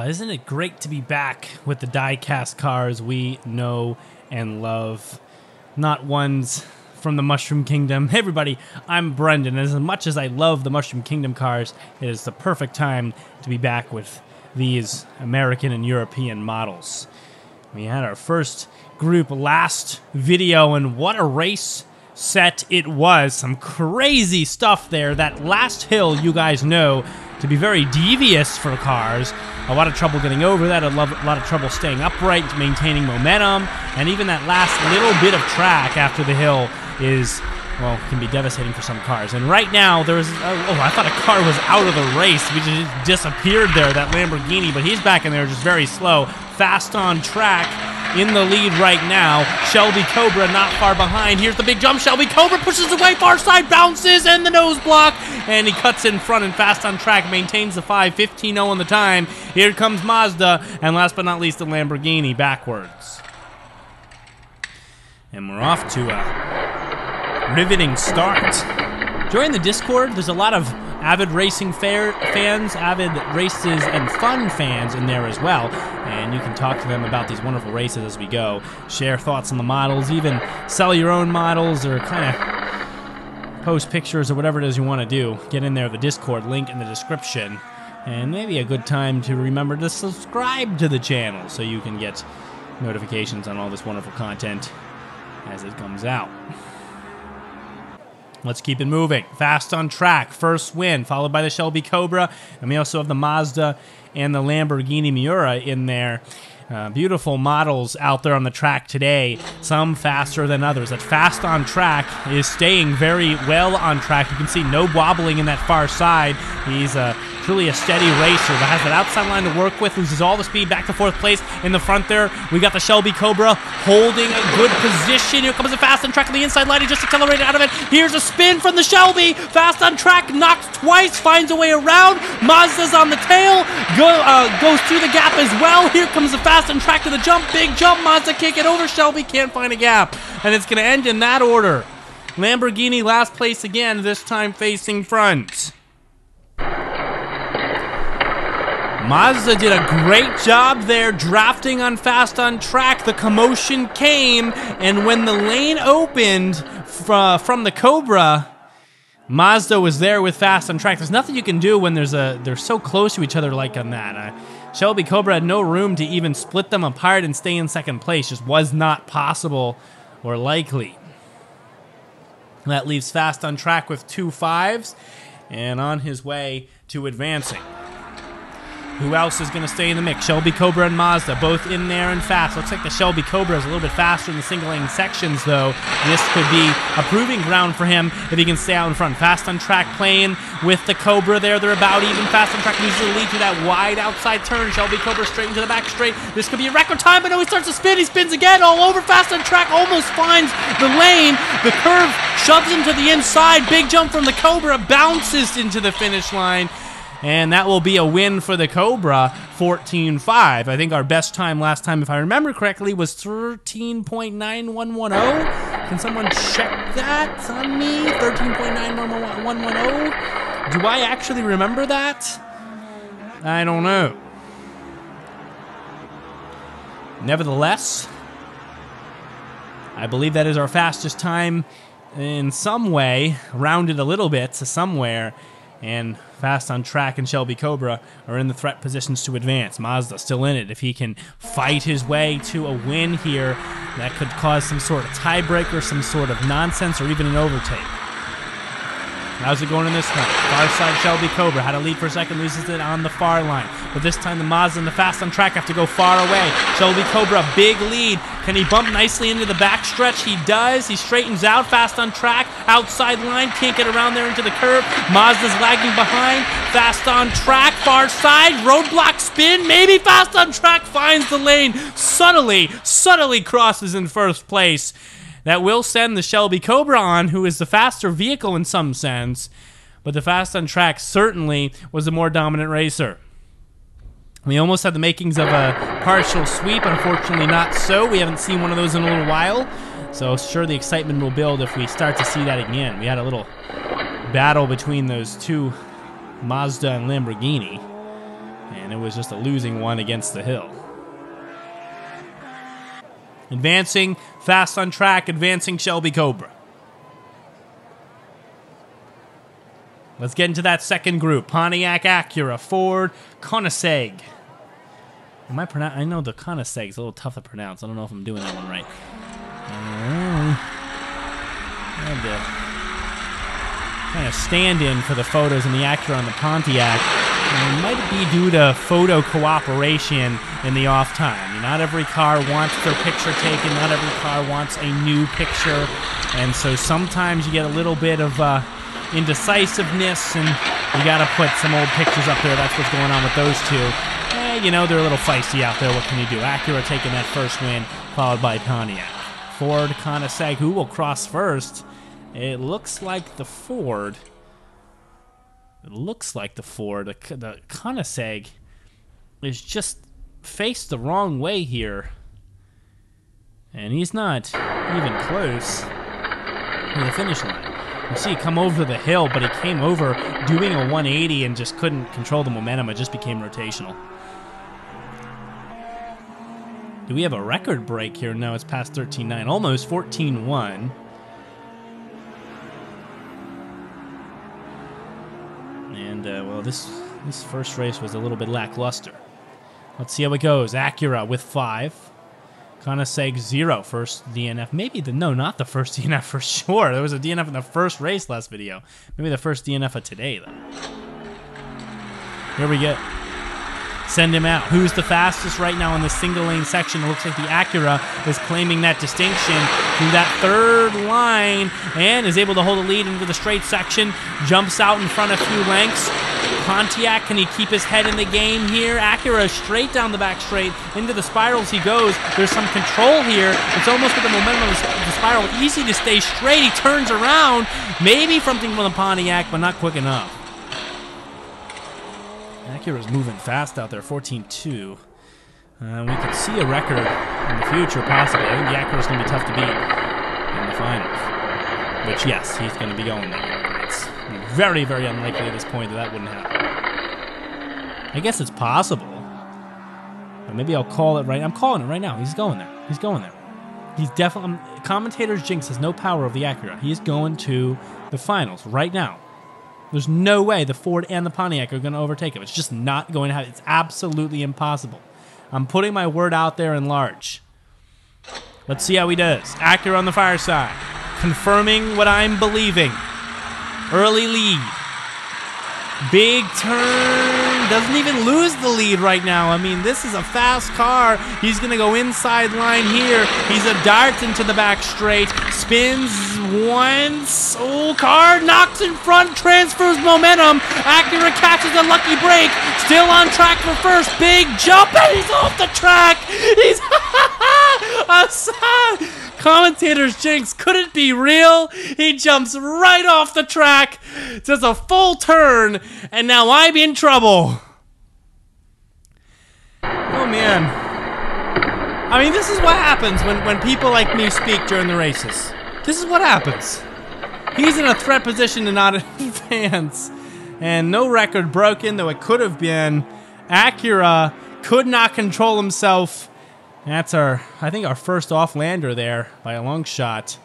Isn't it great to be back with the die-cast cars we know and love, not ones from the Mushroom Kingdom. Hey everybody, I'm Brendan, and as much as I love the Mushroom Kingdom cars, it is the perfect time to be back with these American and European models. We had our first group last video, and what a race set it was. Some crazy stuff there. That last hill, you guys know, to be very devious for cars. A lot of trouble getting over that, a lot of trouble staying upright, maintaining momentum, and even that last little bit of track after the hill is, well, can be devastating for some cars. And right now, there's, I thought a car was out of the race. We just disappeared there, that Lamborghini, but he's back in there just very slow. Fast on track, in the lead right now. Shelby Cobra not far behind. Here's the big jump. Shelby Cobra pushes away, far side, bounces, and the nose block, and he cuts in front and Fast on Track maintains the 5:15.0 on the time. Here comes Mazda, and last but not least, the Lamborghini backwards. And we're off to a riveting start. Join the Discord. There's a lot of avid racing fans, avid races and fun fans in there as well, and you can talk to them about these wonderful races as we go, share thoughts on the models, even sell your own models or kind of post pictures or whatever it is you want to do. Get in there, the Discord link in the description, and maybe a good time to remember to subscribe to the channel so you can get notifications on all this wonderful content as it comes out. Let's keep it moving. Fast on Track, first win, followed by the Shelby Cobra, and we also have the Mazda and the Lamborghini Miura in there. Beautiful models out there on the track today, some faster than others. That Fast on Track is staying very well on track. You can see no wobbling in that far side. He's truly a steady racer that has that outside line to work with, loses all the speed, back to fourth place. In the front there, we got the Shelby Cobra holding a good position. Here comes the Fast on Track on the inside line. He just accelerated out of it. Here's a spin from the Shelby. Fast on Track knocks twice, finds a way around. Mazda's on the tail, goes through the gap as well. Here comes the Fast on Track to the jump, big jump. Mazda can't get over. Shelby can't find a gap, and it's going to end in that order. Lamborghini last place again, this time facing front. Mazda did a great job there drafting on Fast on Track. The commotion came, and when the lane opened from the Cobra, Mazda was there with Fast on Track. There's nothing you can do when they're so close to each other like on that. Shelby Cobra had no room to even split them apart and stay in second place. Just was not possible or likely. That leaves Fast on Track with 2 5s and on his way to advancing. Who else is going to stay in the mix? Shelby Cobra and Mazda, both in there and fast. Looks like the Shelby Cobra is a little bit faster in the single-lane sections, though. This could be a proving ground for him if he can stay out in front. Fast on Track playing with the Cobra there. They're about even. Fast on Track loses the lead to that wide outside turn. Shelby Cobra straight into the back straight. This could be a record time, but no, he starts to spin. He spins again all over. Fast on Track almost finds the lane. The curve shoves him to the inside. Big jump from the Cobra, bounces into the finish line. And that will be a win for the Cobra, 14.5. I think our best time last time, if I remember correctly, was 13.9110. Can someone check that on me? 13.9110. Do I actually remember that? I don't know. Nevertheless, I believe that is our fastest time in some way, rounded a little bit to somewhere, and Fast on Track and Shelby Cobra are in the threat positions to advance. Mazda still in it. If he can fight his way to a win here, that could cause some sort of tiebreaker, some sort of nonsense, or even an overtake. How's it going in this one? Far side Shelby Cobra had a lead for a second, loses it on the far line. But this time the Mazda and the Fast on Track have to go far away. Shelby Cobra, big lead. Can he bump nicely into the backstretch? He does. He straightens out. Fast on Track, outside line, can't get around there into the curve. Mazda's lagging behind. Fast on Track, far side, roadblock spin. Maybe Fast on Track finds the lane. Subtly crosses in first place. That will send the Shelby Cobra on, who is the faster vehicle in some sense, but the Fast on Track certainly was a more dominant racer. We almost had the makings of a partial sweep. Unfortunately not so. We haven't seen one of those in a little while, so sure the excitement will build if we start to see that again. We had a little battle between those two, Mazda and Lamborghini. And it was just a losing one against the hill. Advancing, Fast on Track, advancing Shelby Cobra. Let's get into that second group. Pontiac, Acura, Ford, Koenigsegg. I know the Koenigsegg is a little tough to pronounce. I don't know if I'm doing that one right. I had to kind of stand in for the photos in the Acura and the Pontiac. It might be due to photo cooperation in the off time. Not every car wants their picture taken. Not every car wants a new picture. And so sometimes you get a little bit of indecisiveness, and you got to put some old pictures up there. That's what's going on with those two. They're a little feisty out there. What can you do? Acura taking that first win, followed by Pontiac. Ford, Koenigsegg, who will cross first? It looks like the Ford. The Koenigsegg is just faced the wrong way here. And he's not even close to the finish line. You see, come over the hill, but he came over doing a 180 and just couldn't control the momentum. It just became rotational. Do we have a record break here? No, it's past 13.9, almost 14.1. And, well, this first race was a little bit lackluster. Let's see how it goes. Acura with 5. Koenigsegg 0, first DNF. No, not the first DNF for sure. There was a DNF in the first race last video. Maybe the first DNF of today, though. Here we go. Send him out. Who's the fastest right now in the single lane section? It looks like the Acura is claiming that distinction through that third line and is able to hold a lead into the straight section. Jumps out in front a few lengths. Pontiac, can he keep his head in the game here? Acura straight down the back straight. Into the spirals he goes. There's some control here. It's almost with the momentum of the spiral. Easy to stay straight. He turns around. Maybe something from the Pontiac, but not quick enough. Acura's moving fast out there, 14.2. We could see a record in the future, possibly. I think the Acura's going to be tough to beat in the finals. Which, yes, he's going to be going there. It's very, very unlikely at this point that wouldn't happen. I guess it's possible. But maybe I'll call it right. I'm calling it right now. He's going there. He's going there. He's definitely... Commentator's jinx has no power over the Acura. He's going to the finals right now. There's no way the Ford and the Pontiac are going to overtake him. It's just not going to happen. It's absolutely impossible. I'm putting my word out there in large. Let's see how he does. Acura on the far side. Confirming what I'm believing. Early lead. Big turn. Doesn't even lose the lead right now. I mean, this is a fast car. He's going to go inside line here. He's a dart into the back straight. Spins once. Oh, car knocks in front. Transfers momentum. Acura catches a lucky break. Still on track for first. Big jump. And he's off the track. He's... Commentator's jinx, could it be real? He jumps right off the track, does a full turn, and now I'm in trouble. Oh, man. I mean, this is what happens when people like me speak during the races. This is what happens. He's in a threat position to not advance. And no record broken, though it could have been. Acura could not control himself. That's I think our first off-lander there by a long shot.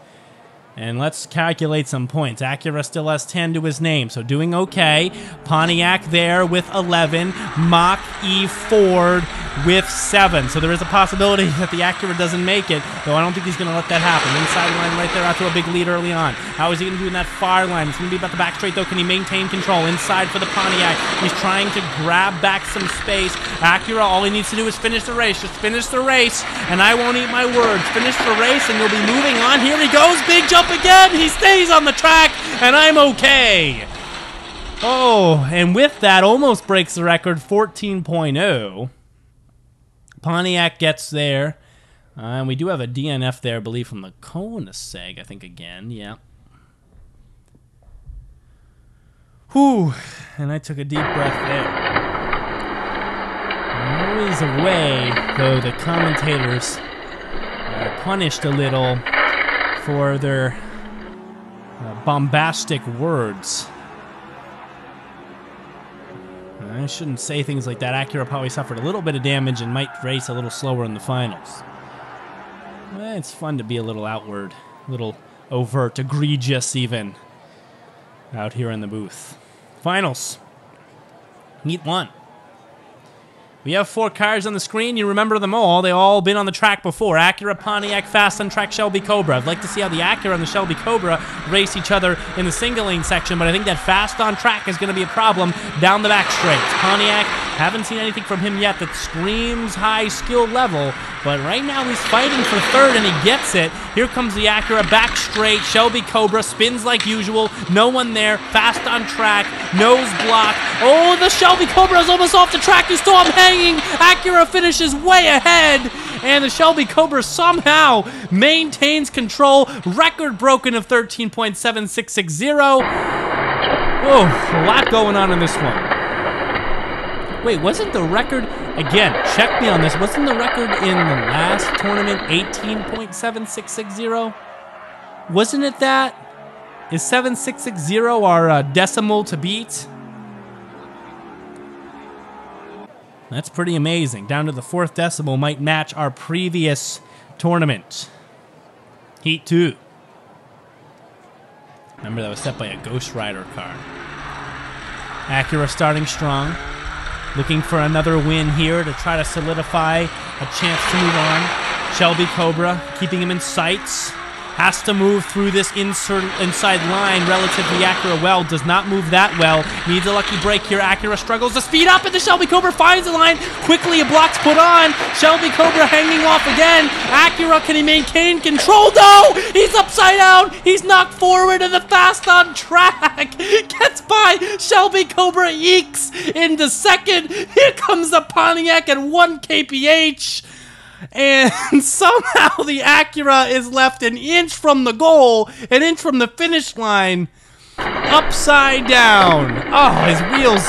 And let's calculate some points. Acura still has 10 to his name, so doing okay. Pontiac there with 11. Mach-E Ford with 7. So there is a possibility that the Acura doesn't make it, though I don't think he's going to let that happen. Inside line right there out to a big lead early on. How is he going to do in that far line? It's going to be about the back straight, though. Can he maintain control? Inside for the Pontiac. He's trying to grab back some space. Acura, all he needs to do is finish the race. Just finish the race, and I won't eat my words. Finish the race, and you'll be moving on. Here he goes. Big jump again. He stays on the track, and I'm okay. Oh, and with that, almost breaks the record, 14.0. Pontiac gets there. And we do have a DNF there, I believe, from the Koenigsegg, I think, again. Yeah. Whew. And I took a deep breath there. Always a way, though, the commentators are punished a little for their bombastic words. I shouldn't say things like that. Acura probably suffered a little bit of damage and might race a little slower in the finals. It's fun to be a little outward, a little overt, egregious even, out here in the booth. Finals. Heat 1. We have 4 cars on the screen. You remember them all. They all been on the track before. Acura, Pontiac, Fast on Track, Shelby Cobra. I'd like to see how the Acura and the Shelby Cobra race each other in the single lane section, but I think that Fast on Track is going to be a problem down the back straight. Pontiac, haven't seen anything from him yet that screams high skill level, but right now he's fighting for third and he gets it. Here comes the Acura back straight. Shelby Cobra spins like usual. No one there. Fast on Track. Nose block. Oh, the Shelby Cobra is almost off the track. You saw him hanging. Acura finishes way ahead, and the Shelby Cobra somehow maintains control. Record broken of 13.7660. Whoa, a lot going on in this one. Wait, wasn't the record, again, check me on this, wasn't the record in the last tournament 18.7660? Wasn't it that? Is 7660 our decimal to beat? That's pretty amazing. Down to the 4th decimal might match our previous tournament. Heat 2. Remember, that was set by a Ghost Rider car. Acura starting strong. Looking for another win here to try to solidify a chance to move on. Shelby Cobra keeping him in sights. Has to move through this inside line relative to the Acura well. Does not move that well. Needs a lucky break here. Acura struggles to speed up, and the Shelby Cobra finds the line. Quickly a block's put on. Shelby Cobra hanging off again. Acura, can he maintain control? No! He's upside down. He's knocked forward, and the Fast on Track gets by. Shelby Cobra ekes into second. Here comes the Pontiac at 1 kph. And somehow the Acura is left an inch from the goal, an inch from the finish line, upside down. Oh, his wheels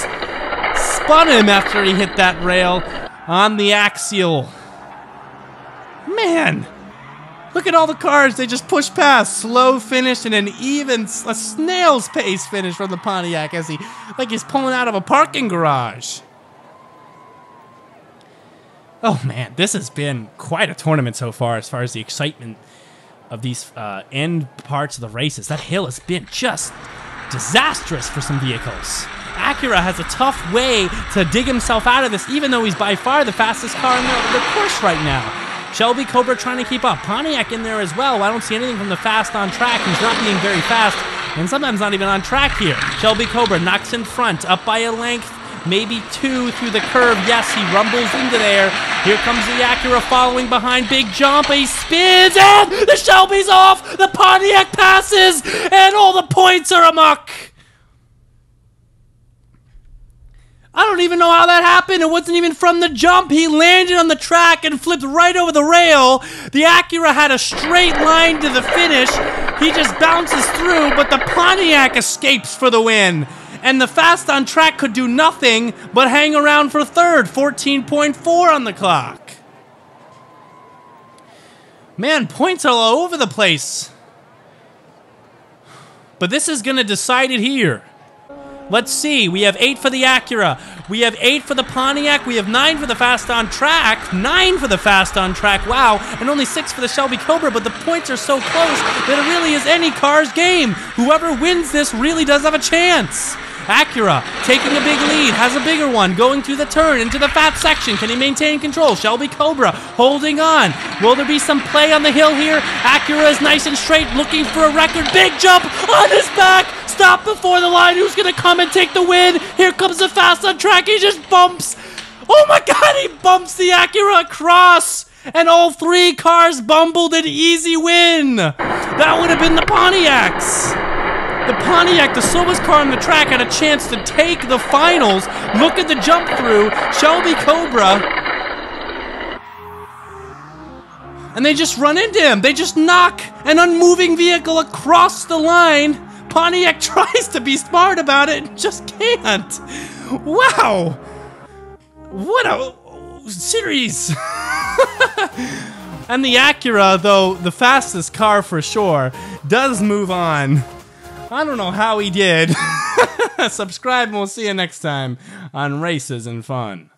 spun him after he hit that rail on the axial. Man, look at all the cars they just push past. Slow finish and a snail's pace finish from the Pontiac as he's pulling out of a parking garage. Oh man, this has been quite a tournament so far as the excitement of these end parts of the races. That hill has been just disastrous for some vehicles. Acura has a tough way to dig himself out of this, even though he's by far the fastest car in the course right now. Shelby Cobra trying to keep up. Pontiac in there as well. I don't see anything from the Fast on Track. He's not being very fast, and sometimes not even on track here. Shelby Cobra knocks in front, up by a length. Maybe 2 through the curve. Yes, he rumbles into there. Here comes the Acura following behind. Big jump. He spins, and the Shelby's off. The Pontiac passes, and all the points are amok. I don't even know how that happened. It wasn't even from the jump. He landed on the track and flipped right over the rail. The Acura had a straight line to the finish. He just bounces through, but the Pontiac escapes for the win. And the Fast on Track could do nothing but hang around for third. 14.4 on the clock. Man, points are all over the place. But this is going to decide it here. Let's see. We have 8 for the Acura. We have 8 for the Pontiac. We have 9 for the Fast on Track. 9 for the Fast on Track. Wow. And only 6 for the Shelby Cobra. But the points are so close that it really is any car's game. Whoever wins this really does have a chance. Acura taking a big lead, has a bigger one, going through the turn into the fat section. Can he maintain control? Shelby Cobra holding on. Will there be some play on the hill here? Acura is nice and straight, looking for a record. Big jump on his back. Stop before the line. Who's going to come and take the win? Here comes the Fast on Track. He just bumps. Oh my God, he bumps the Acura across. And all 3 cars bumbled an easy win. That would have been the Pontiacs. The Pontiac, the slowest car on the track, had a chance to take the finals. Look at the jump through. Shelby Cobra. And they just run into him. They just knock an unmoving vehicle across the line. Pontiac tries to be smart about it and just can't. Wow. What a series. And the Acura, though the fastest car for sure, does move on. I don't know how he did. Subscribe and we'll see you next time on Races and Fun.